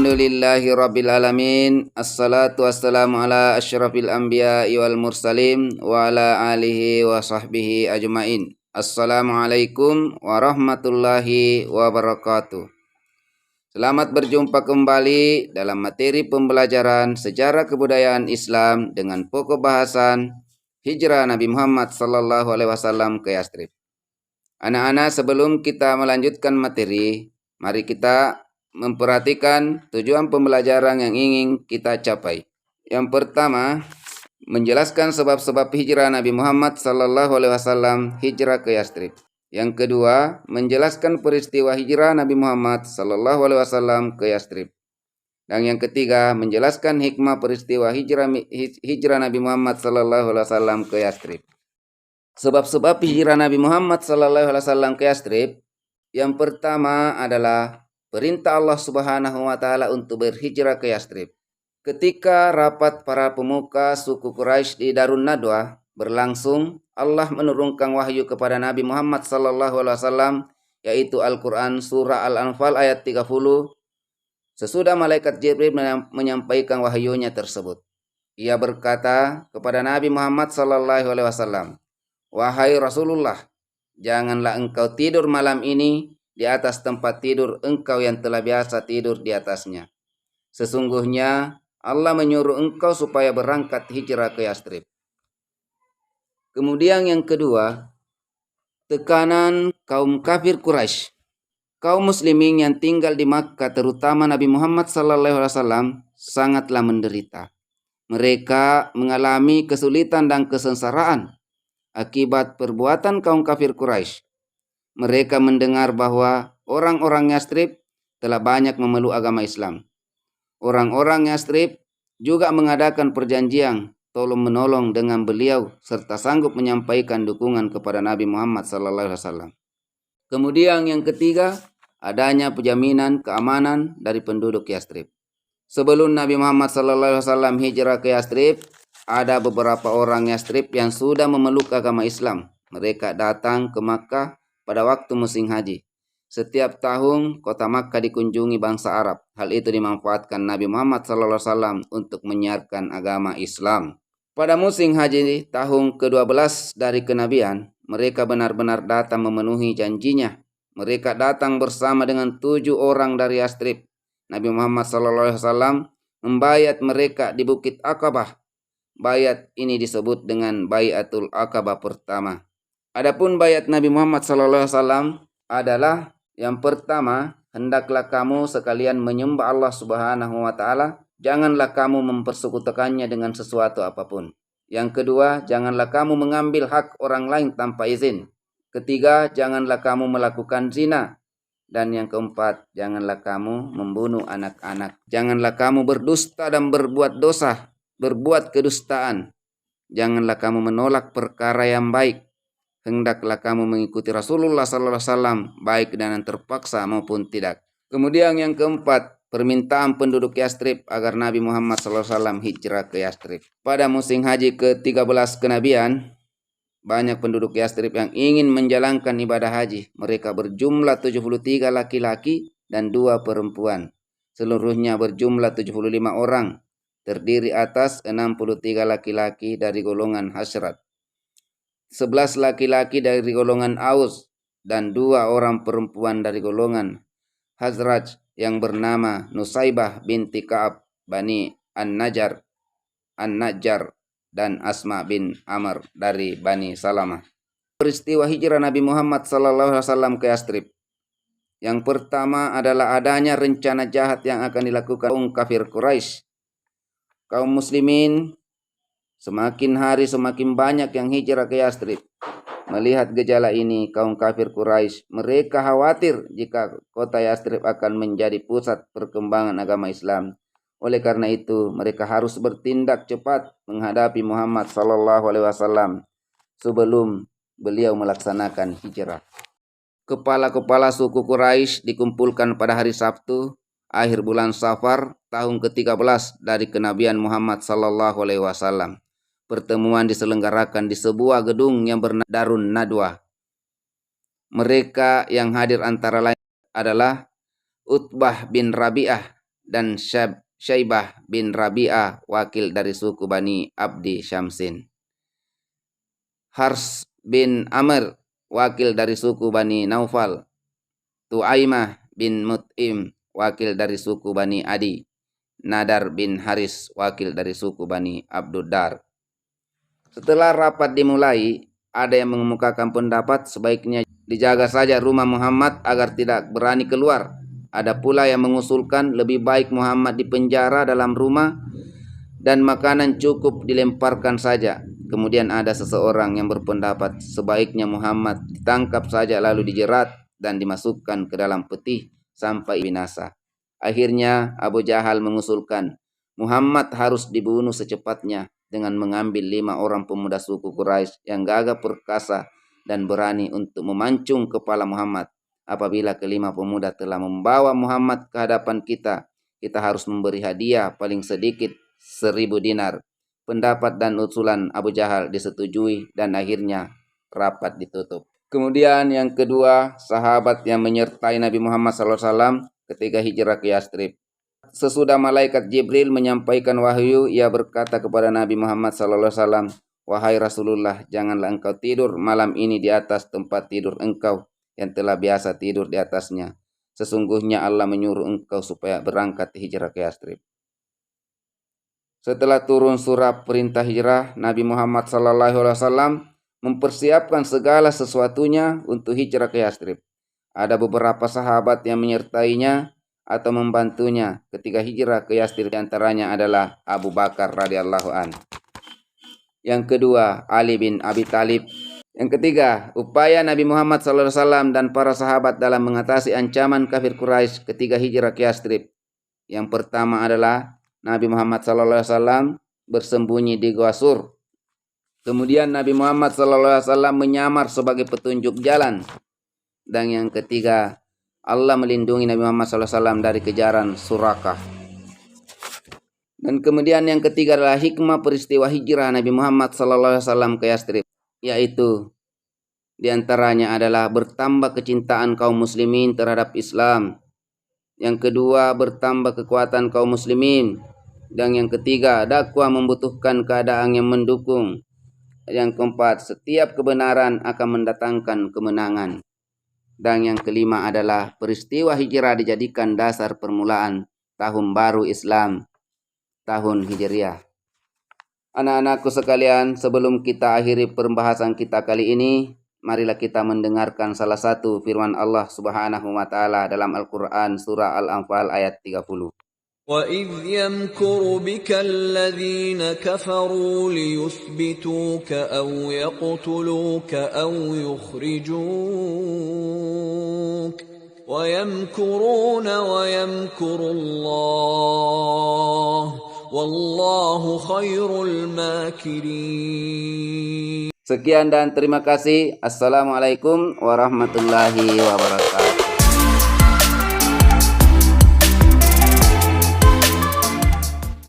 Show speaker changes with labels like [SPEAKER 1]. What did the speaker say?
[SPEAKER 1] Alhamdulillahi rabbil alamin. Assalatu wassalamu ala asyrafil anbiya'i wal mursalin wa ala alihi wa sahbihi ajmain. Assalamualaikum warahmatullahi wabarakatuh. Selamat berjumpa kembali dalam materi pembelajaran sejarah kebudayaan Islam dengan pokok bahasan hijrah Nabi Muhammad sallallahu alaihi wasallam ke Yastrib. Anak-anak, sebelum kita melanjutkan materi, mari kita memperhatikan tujuan pembelajaran yang ingin kita capai. Yang pertama, menjelaskan sebab-sebab hijrah Nabi Muhammad sallallahu alaihi wasallam hijrah ke Yastrib. Yang kedua, menjelaskan peristiwa hijrah Nabi Muhammad sallallahu alaihi wasallam ke Yastrib. Dan yang ketiga, menjelaskan hikmah peristiwa hijrah Nabi Muhammad sallallahu alaihi wasallam ke Yastrib. Sebab-sebab hijrah Nabi Muhammad sallallahu alaihi wasallam ke Yastrib. Yang pertama adalah perintah Allah Subhanahu wa taala untuk berhijrah ke Yastrib. Ketika rapat para pemuka suku Quraisy di Darun Nadwa berlangsung, Allah menurunkan wahyu kepada Nabi Muhammad sallallahu alaihi wasallam, yaitu Al-Qur'an surah Al-Anfal ayat 30. Sesudah malaikat Jibril menyampaikan wahyunya tersebut, ia berkata kepada Nabi Muhammad sallallahu alaihi wasallam, "Wahai Rasulullah, janganlah engkau tidur malam ini di atas tempat tidur engkau yang telah biasa tidur di atasnya. Sesungguhnya Allah menyuruh engkau supaya berangkat hijrah ke Yastrib." Kemudian yang kedua, tekanan kaum kafir Quraisy. Kaum muslimin yang tinggal di Makkah, terutama Nabi Muhammad sallallahu alaihi wasallam, sangatlah menderita. Mereka mengalami kesulitan dan kesengsaraan akibat perbuatan kaum kafir Quraisy. Mereka mendengar bahwa orang-orang Yastrib telah banyak memeluk agama Islam. Orang-orang Yastrib juga mengadakan perjanjian tolong-menolong dengan beliau serta sanggup menyampaikan dukungan kepada Nabi Muhammad sallallahu alaihi wasallam. Kemudian yang ketiga, adanya penjaminan keamanan dari penduduk Yastrib. Sebelum Nabi Muhammad sallallahu alaihi wasallam hijrah ke Yastrib, ada beberapa orang Yastrib yang sudah memeluk agama Islam. Mereka datang ke Makkah pada waktu musim haji. Setiap tahun kota Makkah dikunjungi bangsa Arab. Hal itu dimanfaatkan Nabi Muhammad SAW untuk menyiarkan agama Islam. Pada musim haji tahun ke-12 dari kenabian, mereka benar-benar datang memenuhi janjinya. Mereka datang bersama dengan 7 orang dari Yastrib. Nabi Muhammad SAW membayat mereka di Bukit Aqabah. Bayat ini disebut dengan Bayatul Aqabah pertama. Adapun bayat Nabi Muhammad SAW adalah yang pertama, hendaklah kamu sekalian menyembah Allah Subhanahu wa taala, janganlah kamu mempersekutukannya dengan sesuatu apapun. Yang kedua, janganlah kamu mengambil hak orang lain tanpa izin. Ketiga, janganlah kamu melakukan zina. Dan yang keempat, janganlah kamu membunuh anak-anak. Janganlah kamu berdusta dan berbuat dosa, berbuat kedustaan. Janganlah kamu menolak perkara yang baik. Hendaklah kamu mengikuti Rasulullah SAW, baik dengan terpaksa maupun tidak. Kemudian yang keempat, permintaan penduduk Yastrib agar Nabi Muhammad SAW hijrah ke Yastrib. Pada musim haji ke-13 kenabian, banyak penduduk Yastrib yang ingin menjalankan ibadah haji. Mereka berjumlah 73 laki-laki dan 2 perempuan. Seluruhnya berjumlah 75 orang. Terdiri atas 63 laki-laki dari golongan Hasyrat, 11 laki-laki dari golongan Aus, dan 2 orang perempuan dari golongan Khazraj yang bernama Nusaibah binti Ka'ab Bani An-Najjar dan Asma bin Amr dari Bani Salamah. Peristiwa hijrah Nabi Muhammad SAW ke Yastrib. Yang pertama adalah adanya rencana jahat yang akan dilakukan kaum kafir Quraisy. Kaum muslimin semakin hari semakin banyak yang hijrah ke Yastrib. Melihat gejala ini, kaum kafir Quraisy mereka khawatir jika kota Yastrib akan menjadi pusat perkembangan agama Islam. Oleh karena itu, mereka harus bertindak cepat menghadapi Muhammad SAW sebelum beliau melaksanakan hijrah. Kepala-kepala suku Quraisy dikumpulkan pada hari Sabtu, akhir bulan Safar, tahun ke-13 dari kenabian Muhammad SAW. Pertemuan diselenggarakan di sebuah gedung yang bernama Darun Nadwa. Mereka yang hadir antara lain adalah Utbah bin Rabi'ah dan Syaibah bin Rabi'ah wakil dari suku Bani Abdi Syamsin. Hars bin Amr wakil dari suku Bani Naufal. Tu'aimah bin Mut'im wakil dari suku Bani Adi. Nadar bin Haris wakil dari suku Bani Abduddar. Setelah rapat dimulai, ada yang mengemukakan pendapat sebaiknya dijaga saja rumah Muhammad agar tidak berani keluar. Ada pula yang mengusulkan lebih baik Muhammad dipenjara dalam rumah dan makanan cukup dilemparkan saja. Kemudian ada seseorang yang berpendapat sebaiknya Muhammad ditangkap saja lalu dijerat dan dimasukkan ke dalam peti sampai binasa. Akhirnya Abu Jahal mengusulkan Muhammad harus dibunuh secepatnya dengan mengambil 5 orang pemuda suku Quraisy yang gagah perkasa dan berani untuk memancung kepala Muhammad. Apabila kelima pemuda telah membawa Muhammad ke hadapan kita, kita harus memberi hadiah paling sedikit 1000 dinar. Pendapat dan usulan Abu Jahal disetujui dan akhirnya rapat ditutup. Kemudian yang kedua, sahabat yang menyertai Nabi Muhammad SAW ketika hijrah ke Yastrib. Sesudah malaikat Jibril menyampaikan wahyu, ia berkata kepada Nabi Muhammad SAW, "Wahai Rasulullah, janganlah engkau tidur malam ini di atas tempat tidur engkau yang telah biasa tidur di atasnya. Sesungguhnya Allah menyuruh engkau supaya berangkat hijrah ke Yastrib." Setelah turun surah perintah hijrah, Nabi Muhammad SAW mempersiapkan segala sesuatunya untuk hijrah ke Yastrib. Ada beberapa sahabat yang menyertainya atau membantunya ketika hijrah ke Yastrib, di antaranya adalah Abu Bakar radhiyallahu an. Yang kedua, Ali bin Abi Thalib. Yang ketiga, upaya Nabi Muhammad SAW dan para sahabat dalam mengatasi ancaman kafir Quraisy ketika hijrah ke Yastrib. Yang pertama adalah Nabi Muhammad SAW bersembunyi di Gua Sur. Kemudian Nabi Muhammad SAW menyamar sebagai petunjuk jalan. Dan yang ketiga, Allah melindungi Nabi Muhammad SAW dari kejaran Surakah. Dan kemudian yang ketiga adalah hikmah peristiwa hijrah Nabi Muhammad SAW ke Yastrib, yaitu diantaranya adalah bertambah kecintaan kaum muslimin terhadap Islam. Yang kedua, bertambah kekuatan kaum muslimin. Dan yang ketiga, dakwah membutuhkan keadaan yang mendukung. Yang keempat, setiap kebenaran akan mendatangkan kemenangan. Dan yang kelima adalah peristiwa hijrah dijadikan dasar permulaan tahun baru Islam, tahun Hijriah. Anak-anakku sekalian, sebelum kita akhiri pembahasan kita kali ini, marilah kita mendengarkan salah satu firman Allah Subhanahu wa taala dalam Al-Qur'an surah Al-Anfal ayat 30.
[SPEAKER 2] وَإِذْ يَمْكُرُ بِكَ الَّذِينَ كَفَرُوا لِيُثْبِتُوكَ أَوْ يَقْتُلُوكَ أَوْ يُخْرِجُوكَ وَيَمْكُرُونَ وَيَمْكُرُ اللَّهُ وَاللَّهُ خَيْرُ الْمَاكِرِينَ.
[SPEAKER 1] Sekian dan terima kasih. Assalamualaikum warahmatullahi wabarakatuh.